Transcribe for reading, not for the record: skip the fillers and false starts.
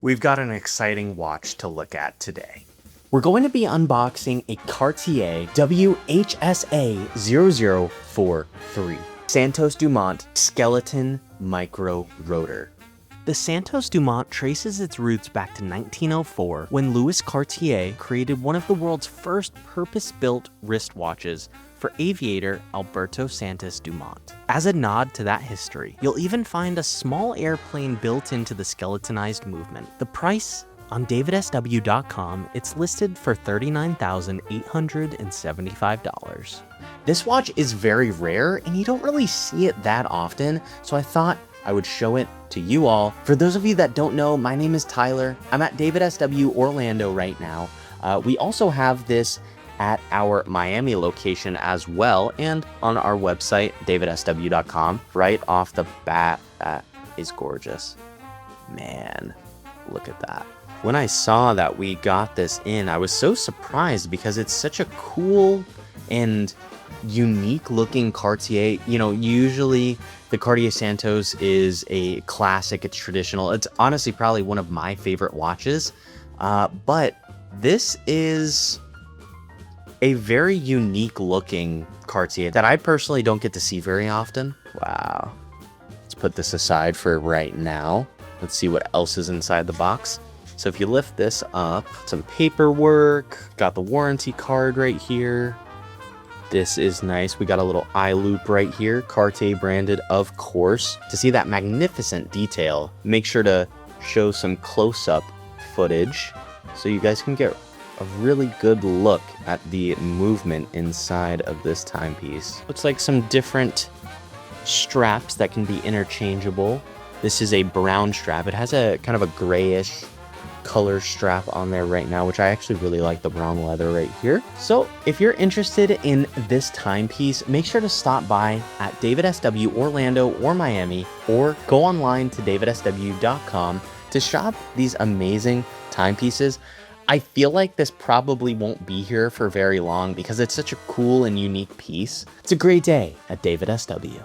We've got an exciting watch to look at today. We're going to be unboxing a Cartier WHSA0043 Santos-Dumont skeleton micro-rotor. The Santos-Dumont traces its roots back to 1904 when Louis Cartier created one of the world's first purpose-built wristwatches for aviator Alberto Santos-Dumont. As a nod to that history, you'll even find a small airplane built into the skeletonized movement. The price? On DavidSW.com, it's listed for $39,875. This watch is very rare and you don't really see it that often, so I thought I would show it to you all. For those of you that don't know, my name is Tyler. I'm at DavidSW Orlando right now. We also have this at our Miami location as well, and on our website, davidsw.com. Right off the bat, that is gorgeous. Man, look at that. When I saw that we got this in, I was so surprised because it's such a cool and unique looking Cartier. You know, usually the Cartier Santos is a classic, it's traditional. It's honestly probably one of my favorite watches, but this is a very unique looking Cartier that I personally don't get to see very often. Wow. Let's put this aside for right now. Let's see what else is inside the box. So if you lift this up, some paperwork, got the warranty card right here. This is nice. We got a little eye loop right here, Cartier branded, of course. To see that magnificent detail, make sure to show some close-up footage so you guys can get a really good look at the movement inside of this timepiece. Looks like some different straps that can be interchangeable. This is a brown strap. It has a kind of a grayish color strap on there right now, which I actually really like the brown leather right here. So if you're interested in this timepiece, make sure to stop by at DavidSW Orlando or Miami, or go online to davidsw.com to shop these amazing timepieces. I feel like this probably won't be here for very long because it's such a cool and unique piece. It's a great day at DavidSW.